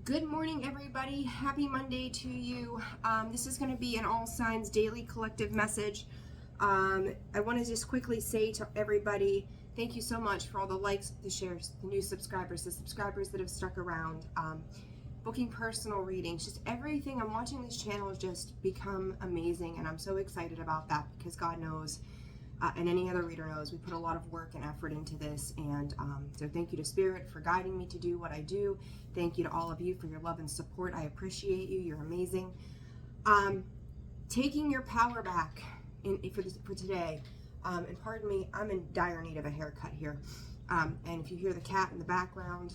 Good morning, everybody. Happy Monday to you. This is going to be an all signs daily collective message. I want to just quickly say to everybody, thank you so much for all the likes, the shares, the new subscribers, the subscribers that have stuck around, booking personal readings, just everything. I'm watching this channel just become amazing, and I'm so excited about that because God knows, and any other reader knows, we put a lot of work and effort into this, and so thank you to Spirit for guiding me to do what I do. Thank you to all of you for your love and support. I appreciate you. You're amazing. Taking your power back for today, and pardon me, I'm in dire need of a haircut here, and if you hear the cat in the background,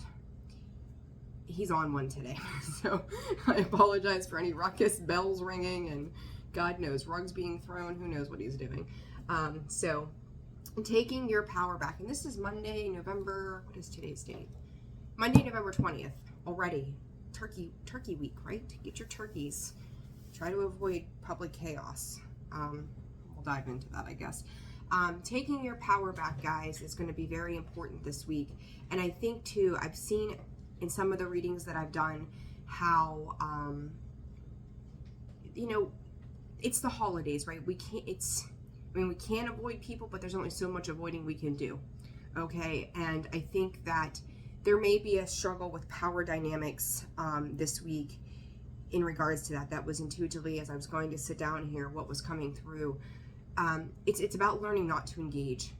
he's on one today, so I apologize for any ruckus, bells ringing, and God knows, rugs being thrown, who knows what he's doing. So taking your power back, and this is Monday, November, what is today's date? Monday, November 20th, already. Turkey week, right? Get your turkeys. Try to avoid public chaos. We'll dive into that, I guess. Taking your power back, guys, is going to be very important this week. And I think, too, I've seen in some of the readings that I've done how, it's the holidays, right? We can't avoid people, but there's only so much avoiding we can do, okay? And I think that there may be a struggle with power dynamics this week in regards to that. That was intuitively, as I was going to sit down here, what was coming through. It's about learning not to engage,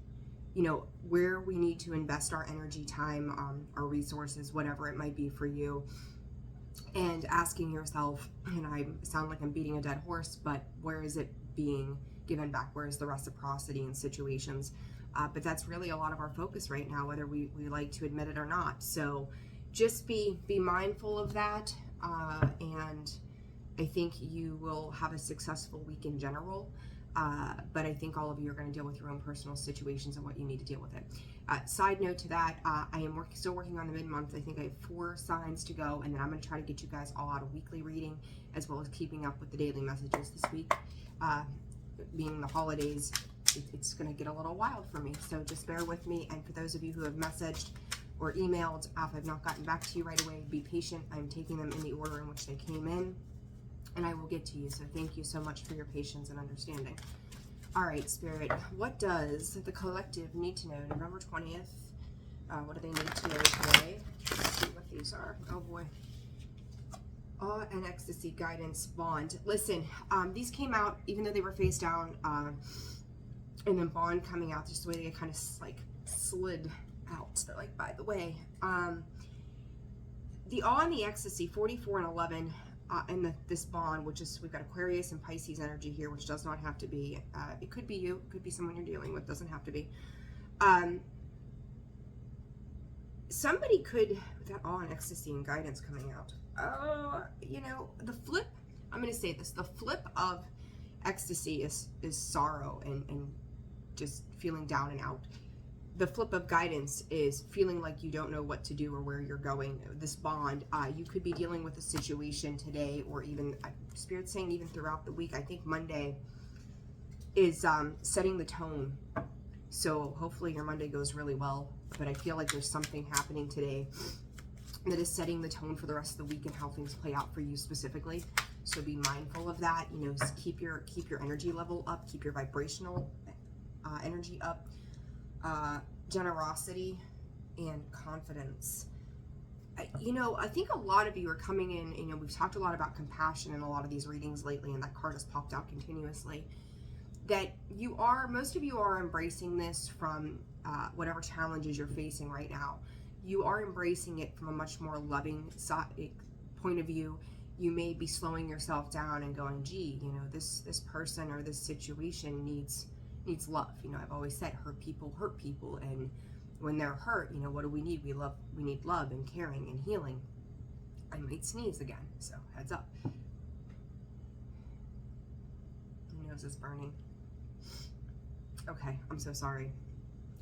where we need to invest our energy, time, our resources, whatever it might be for you, and asking yourself, and I sound like I'm beating a dead horse, but where is it being given back? Where is the reciprocity in situations? But that's really a lot of our focus right now, whether we like to admit it or not. So just be mindful of that, and I think you will have a successful week in general. But I think all of you are going to deal with your own personal situations and what you need to deal with it. Side note to that, I am still working on the mid-month. I think I have 4 signs to go, and then I'm going to try to get you guys all out a weekly reading, as well as keeping up with the daily messages this week. Being the holidays, it's going to get a little wild for me, so just bear with me. And for those of you who have messaged or emailed, if I've not gotten back to you right away, be patient. I'm taking them in the order in which they came in, and I will get to you. So thank you so much for your patience and understanding. All right, Spirit, what does the collective need to know? November 20th, what do they need to know today? Let's see what these are. Oh boy. Awe and ecstasy, guidance, bond. Listen, these came out even though they were face down, and then bond coming out just the way they kind of like slid out. They're like, by the way, the awe and the ecstasy, 44 and 11, and this bond, which is, we've got Aquarius and Pisces energy here, which does not have to be, it could be you, it could be someone you're dealing with, doesn't have to be. Somebody could, with that awe and ecstasy and guidance coming out, the flip, I'm going to say this, the flip of ecstasy is sorrow and just feeling down and out. The flip of guidance is feeling like you don't know what to do or where you're going. This bond, you could be dealing with a situation today, or even, Spirit's saying even throughout the week. I think Monday is setting the tone. So hopefully your Monday goes really well, but I feel like there's something happening today that is setting the tone for the rest of the week and how things play out for you specifically. So be mindful of that. Keep your energy level up, keep your vibrational energy up. Generosity and confidence. I think a lot of you are coming in, we've talked a lot about compassion in a lot of these readings lately, and that card has popped out continuously, that most of you are embracing this from whatever challenges you're facing right now. You are embracing it from a much more loving point of view. You may be slowing yourself down and going, gee, this person or this situation needs love. I've always said hurt people, and when they're hurt, what do we need? We need love and caring and healing. I might sneeze again, so heads up. My nose is burning. Okay, I'm so sorry.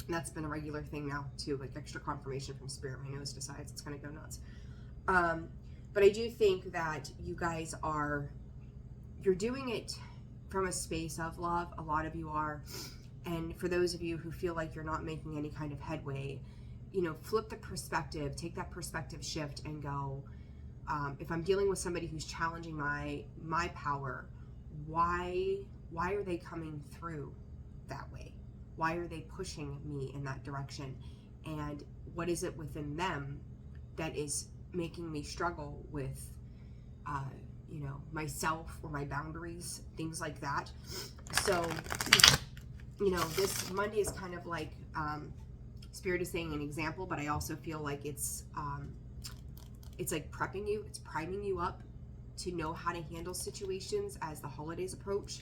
That's been a regular thing now too, like extra confirmation from Spirit. My nose decides it's gonna go nuts. But I do think that you guys you're doing it from a space of love. A lot of you are. And for those of you who feel like you're not making any kind of headway, flip the perspective, take that perspective shift and go, If I'm dealing with somebody who's challenging my power, why are they coming through that way? Why are they pushing me in that direction? And what is it within them that is making me struggle with, myself or my boundaries, things like that. So, this Monday is kind of like, Spirit is saying an example, but I also feel like it's like prepping you, it's priming you up to know how to handle situations as the holidays approach.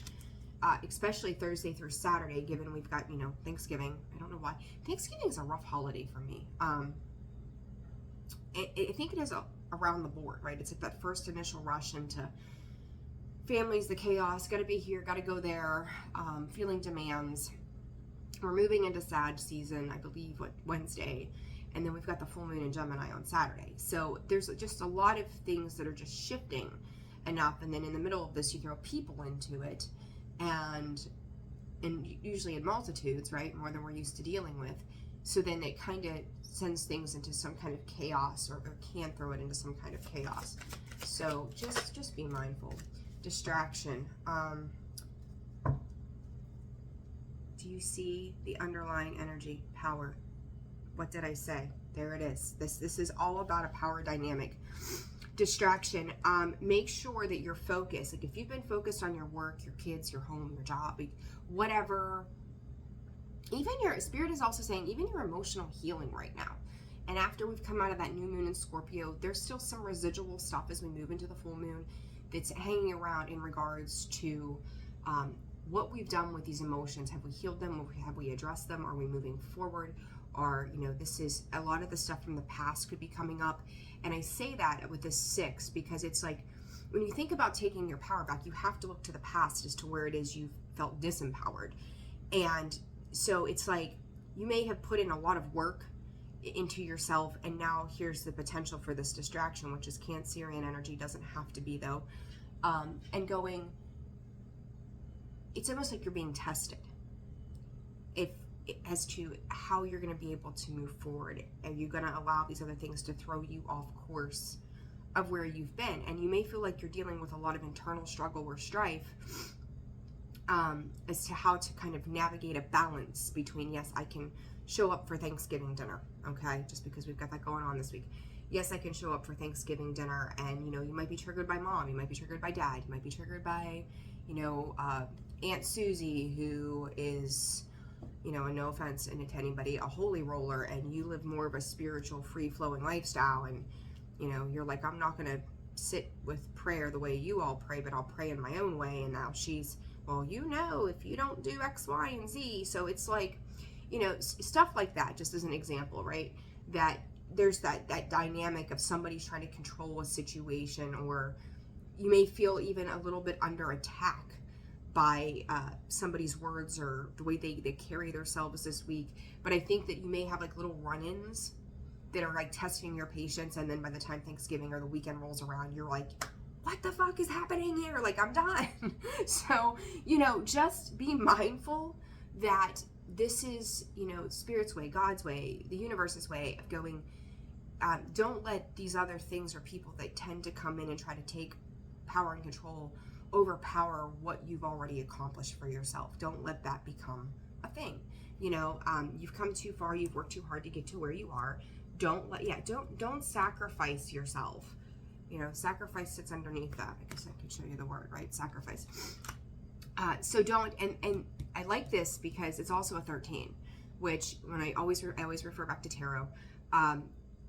Especially Thursday through Saturday, given we've got, Thanksgiving. I don't know why. Thanksgiving is a rough holiday for me. I think it is around the board, right? It's like that first initial rush into families, the chaos, got to be here, got to go there, feeling demands. We're moving into Sag season, I believe, Wednesday. And then we've got the full moon in Gemini on Saturday. So there's just a lot of things that are just shifting enough. And then in the middle of this, you throw people into it. And usually in multitudes, right? More than we're used to dealing with. So then it kind of sends things into some kind of chaos, or can throw it into some kind of chaos. So just be mindful. Distraction. Do you see the underlying energy? Power. What did I say? There it is. This is all about a power dynamic. Distraction. Make sure that you're focused. Like if you've been focused on your work, your kids, your home, your job, whatever, even your Spirit is also saying, even your emotional healing right now. And after we've come out of that new moon in Scorpio, there's still some residual stuff as we move into the full moon that's hanging around in regards to what we've done with these emotions. Have we healed them? Have we addressed them? Are we moving forward? Or, this is a lot of the stuff from the past could be coming up. And I say that with this 6 because it's like, when you think about taking your power back, you have to look to the past as to where it is you felt disempowered. And so it's like, you may have put in a lot of work into yourself, and now here's the potential for this distraction, which is Cancerian energy, doesn't have to be though, and going, it's almost like you're being tested as to how you're going to be able to move forward. Are you going to allow these other things to throw you off course of where you've been? And you may feel like you're dealing with a lot of internal struggle or strife as to how to kind of navigate a balance between, yes, I can show up for Thanksgiving dinner, okay, just because we've got that going on this week. Yes, I can show up for Thanksgiving dinner, and you might be triggered by mom, you might be triggered by dad, you might be triggered by Aunt Susie, who is, and no offense to anybody, a holy roller, and you live more of a spiritual, free-flowing lifestyle, and you're like, I'm not gonna sit with prayer the way you all pray, but I'll pray in my own way. And now she's, well, if you don't do X, Y, and Z. So it's like, stuff like that, just as an example, right? That there's that dynamic of somebody's trying to control a situation, or you may feel even a little bit under attack by somebody's words or the way they carry themselves this week. But I think that you may have like little run-ins that are like testing your patience, and then by the time Thanksgiving or the weekend rolls around, you're like, what the fuck is happening here? Like, I'm done. So, just be mindful that this is, Spirit's way, God's way, the universe's way of going. Don't let these other things or people that tend to come in and try to take power and control overpower what you've already accomplished for yourself. Don't let that become a thing. You've come too far, you've worked too hard to get to where you are. Don't sacrifice yourself. Sacrifice sits underneath that. I guess I could show you the word, right? Sacrifice. So don't, and I like this because it's also a 13, which when I always refer back to tarot,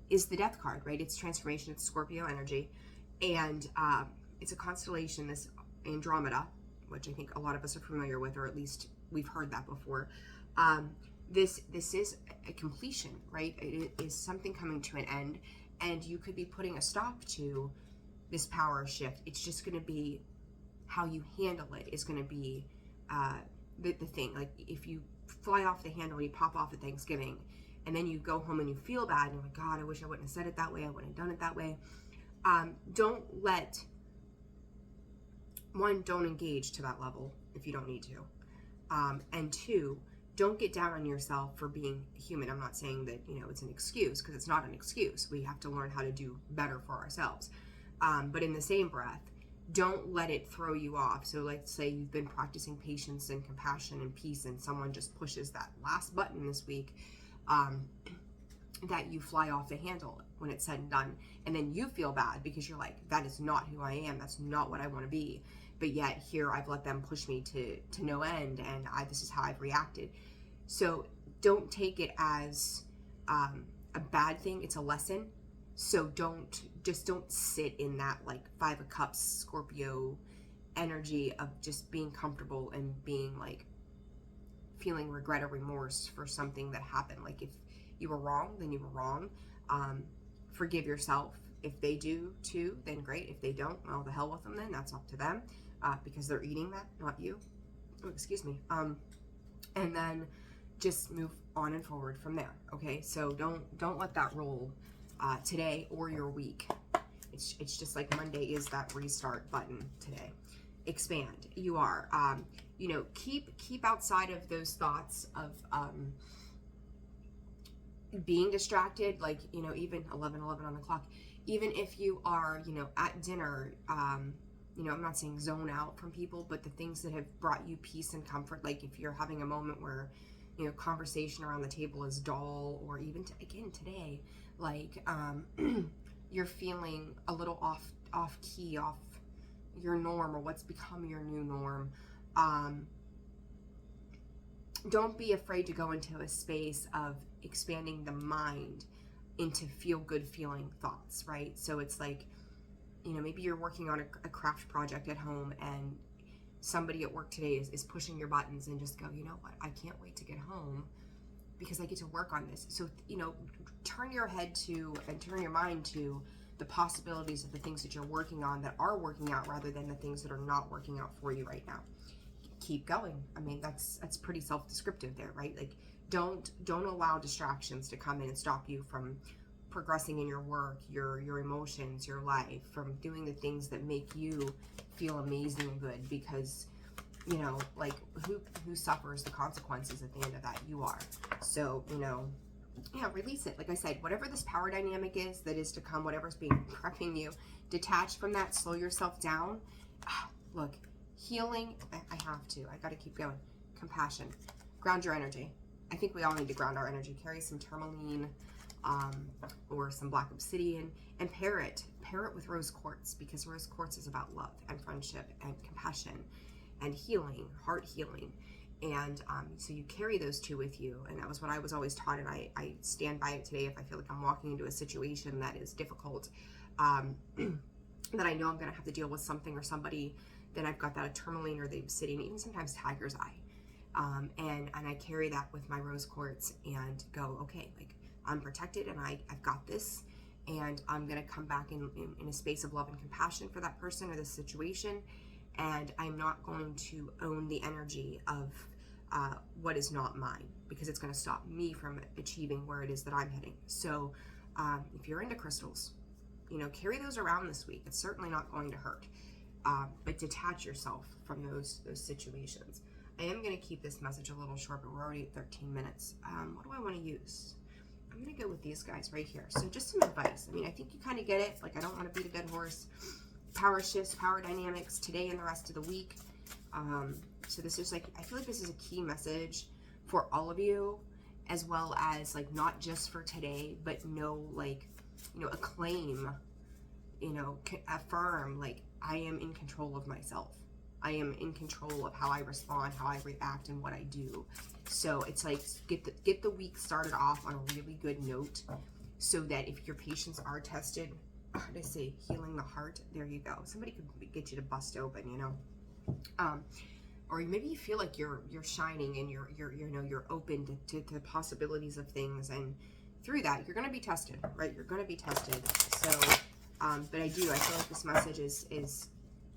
is the death card, right? It's transformation, it's Scorpio energy, and it's a constellation, this Andromeda, which I think a lot of us are familiar with, or at least we've heard that before. This is a completion, right? It is something coming to an end, and you could be putting a stop to this power shift. It's just going to be how you handle it is going to be the thing. Like if you fly off the handle and you pop off at Thanksgiving, and then you go home and you feel bad, and you're like, God, I wish I wouldn't have said it that way. I wouldn't have done it that way. Don't let, one, don't engage to that level if you don't need to. And two, don't get down on yourself for being human. I'm not saying that, it's an excuse, because it's not an excuse. We have to learn how to do better for ourselves. But in the same breath, don't let it throw you off. So let's say you've been practicing patience and compassion and peace, and someone just pushes that last button this week, that you fly off the handle when it's said and done. And then you feel bad because you're like, that is not who I am. That's not what I want to be. But yet here I've let them push me to no end, and this is how I've reacted. So don't take it as a bad thing. It's a lesson. So don't sit in that like 5 of Cups Scorpio energy of just being comfortable and being like feeling regret or remorse for something that happened. Like if you were wrong, then you were wrong. Forgive yourself. If they do too, then great. If they don't, well, the hell with them then. That's up to them, because they're eating that, not you. Oh, excuse me. And then just move on and forward from there. Okay, so don't let that roll today or your week. It's just like Monday is that restart button today. Expand. You are. Keep outside of those thoughts of being distracted. Like, even 11 on the clock. Even if you are, at dinner, I'm not saying zone out from people, but the things that have brought you peace and comfort. Like if you're having a moment where, conversation around the table is dull, or even again today, like you're feeling a little off key, off your norm, or what's become your new norm. Don't be afraid to go into a space of expanding the mind into feel good feeling thoughts, right? So it's like, maybe you're working on a craft project at home, and somebody at work today is pushing your buttons, and just go, you know what, I can't wait to get home because I get to work on this. So, turn your head to and turn your mind to the possibilities of the things that you're working on that are working out, rather than the things that are not working out for you right now. Keep going. I mean, that's pretty self-descriptive there, right? Like don't allow distractions to come in and stop you from progressing in your work, your emotions, your life, from doing the things that make you feel amazing and good, because like who suffers the consequences at the end of that? You are. So release it. Like I said, whatever this power dynamic is that is to come, whatever's being prepping you, detach from that, slow yourself down. Look, healing, I gotta keep going. Compassion, ground your energy. I think we all need to ground our energy. Carry some tourmaline, or some black obsidian, and pair it with rose quartz, because rose quartz is about love and friendship and compassion and healing, heart healing. And so you carry those two with you, and that was what I was always taught, and I stand by it today. If I feel like I'm walking into a situation that is difficult, that I know I'm going to have to deal with something or somebody, then I've got that tourmaline or the obsidian, even sometimes tiger's eye, and I carry that with my rose quartz and go, okay, like I'm protected, and I've got this, and I'm going to come back in a space of love and compassion for that person or this situation, and I'm not going to own the energy of what is not mine, because it's going to stop me from achieving where it is that I'm heading. So if you're into crystals, carry those around this week. It's certainly not going to hurt, but detach yourself from those situations. I am going to keep this message a little short, but we're already at 13 minutes. What do I want to use? I'm going to go with these guys right here. So just some advice. I mean, I think you kind of get it. Like, I don't want to beat a dead horse. Power shifts, power dynamics today and the rest of the week. So this is like, I feel like this is a key message for all of you, as well as like not just for today, but acclaim, affirm, like I am in control of myself. I am in control of how I respond, how I react, and what I do. So it's like get the week started off on a really good note, so that if your patients are tested, how do I say, healing the heart, there you go. Somebody could get you to bust open, or maybe you feel like you're shining and you're open to the possibilities of things, and through that you're going to be tested, right? You're going to be tested. So, but I feel like this message is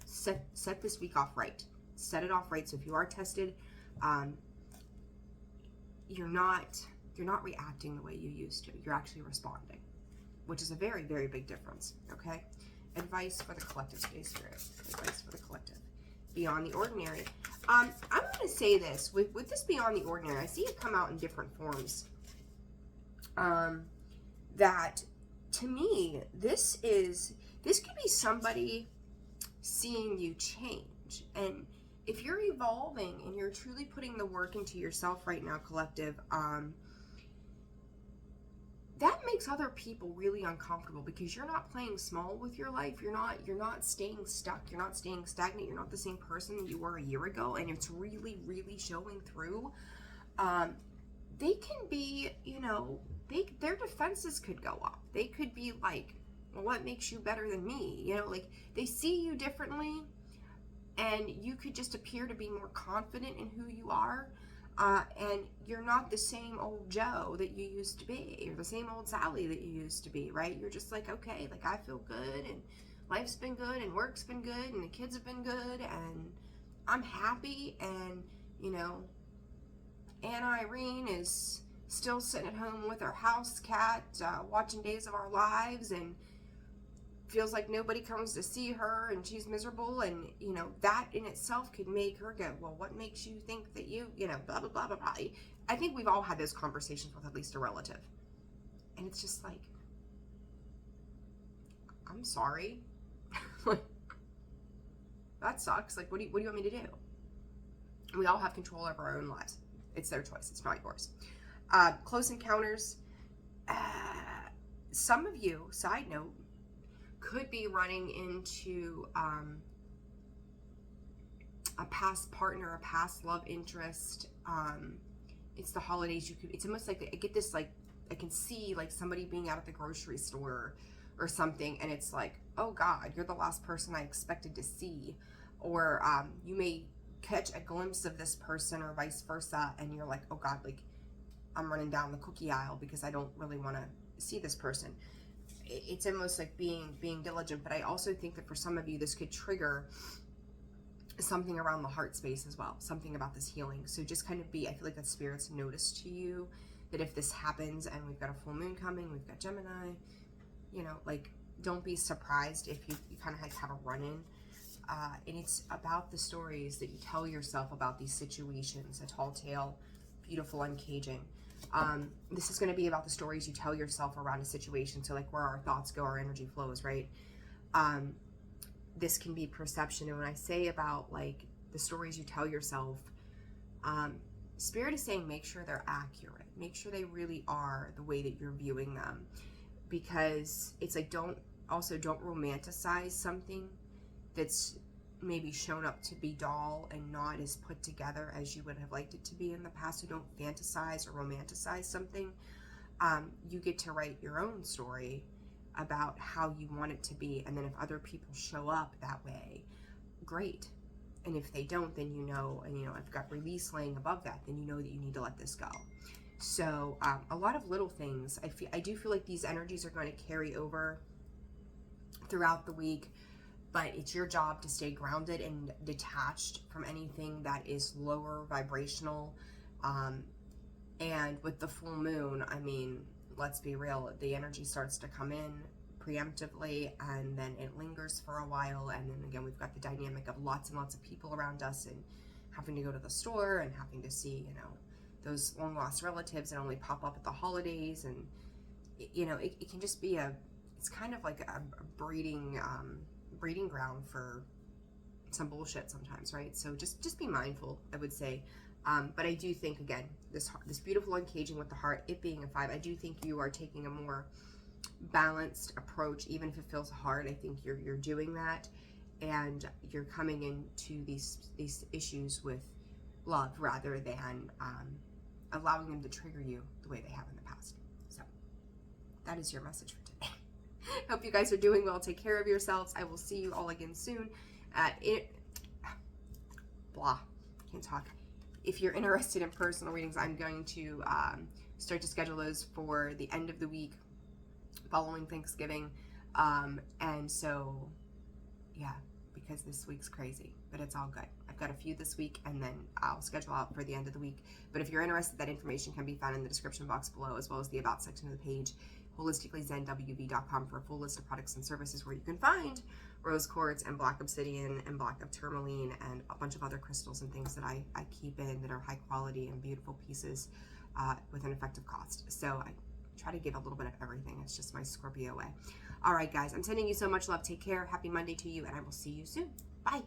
set this week off right. Set it off right. So if you are tested, you're not reacting the way you used to. You're actually responding, which is a very, very big difference. Okay. Advice for the collective, space spirit. Advice for the collective. Beyond the ordinary. I'm going to say this with this beyond the ordinary. I see it come out in different forms. That to me, this is this could be somebody seeing you change. And if you're evolving and you're truly putting the work into yourself right now, collective, that makes other people really uncomfortable, because you're not playing small with your life. You're not staying stuck. You're not staying stagnant. You're not the same person that you were a year ago, and it's really, really showing through. They can be, you know, their defenses could go up. They could be like, well, what makes you better than me? You know, like, they see you differently, and you could just appear to be more confident in who you are. And you're not the same old Joe that you used to be, or the same old Sally that you used to be, right? You're just like, okay, like, I feel good, and life's been good, and work's been good, and the kids have been good, and I'm happy. And, you know, Aunt Irene is still sitting at home with her house cat, watching Days of Our Lives, and feels like nobody comes to see her, and she's miserable. And, you know, that in itself could make her go, well, what makes you think that you know, blah, blah, blah, blah, blah. I think we've all had those conversations with at least a relative. And it's just like, I'm sorry. That sucks. Like, what do you want me to do? We all have control over our own lives. It's their choice. It's not yours. Close encounters. Some of you, side note, could be running into a past partner, a past love interest. It's the holidays. It's almost like I get this, like, I can see like somebody being out at the grocery store or something, and it's like, oh God, you're the last person I expected to see. Or you may catch a glimpse of this person, or vice versa, and you're like, oh God, like, I'm running down the cookie aisle because I don't really want to see this person. It's almost like being diligent. But I also think that for some of you, this could trigger something around the heart space as well, something about this healing. So just kind of I feel like that Spirit's notice to you that if this happens, and we've got a full moon coming, we've got Gemini, you know, like, don't be surprised if you kind of have a run-in. And it's about the stories that you tell yourself about these situations. A tall tale, beautiful uncaging. This is going to be about the stories you tell yourself around a situation. So like, where our thoughts go, our energy flows, right? This can be perception. And when I say about like the stories you tell yourself, Spirit is saying make sure they're accurate. Make sure they really are the way that you're viewing them. Because it's like, don't romanticize something that's maybe shown up to be dull and not as put together as you would have liked it to be in the past. So don't fantasize or romanticize something. You get to write your own story about how you want it to be. And then if other people show up that way, great. And if they don't, then you know, and you know, I've got release laying above that, then you know that you need to let this go. So a lot of little things. I do feel like these energies are going to carry over throughout the week. But it's your job to stay grounded and detached from anything that is lower vibrational. And with the full moon, I mean, let's be real, the energy starts to come in preemptively, and then it lingers for a while. And then again, we've got the dynamic of lots and lots of people around us, and having to go to the store, and having to see, you know, those long lost relatives that only pop up at the holidays. And, you know, it can just be it's kind of like a breeding ground for some bullshit sometimes, right? So just be mindful, I would say. But I do think, again, this beautiful uncaging with the heart, it being a 5, I do think you are taking a more balanced approach, even if it feels hard. I think you're doing that, and you're coming into these issues with love rather than allowing them to trigger you the way they have in the past. So that is your message for today. Hope you guys are doing well. Take care of yourselves. I will see you all again soon. Can't talk. If you're interested in personal readings, I'm going to start to schedule those for the end of the week following Thanksgiving. And so, yeah, because this week's crazy, but it's all good. I've got a few this week, and then I'll schedule out for the end of the week. But if you're interested, that information can be found in the description box below, as well as the About section of the page. holisticallyzenwv.com for a full list of products and services where you can find rose quartz and black obsidian and black of tourmaline and a bunch of other crystals and things that I keep in that are high quality and beautiful pieces with an effective cost. So I try to give a little bit of everything. It's just my Scorpio way. All right, guys, I'm sending you so much love. Take care. Happy Monday to you, and I will see you soon. Bye.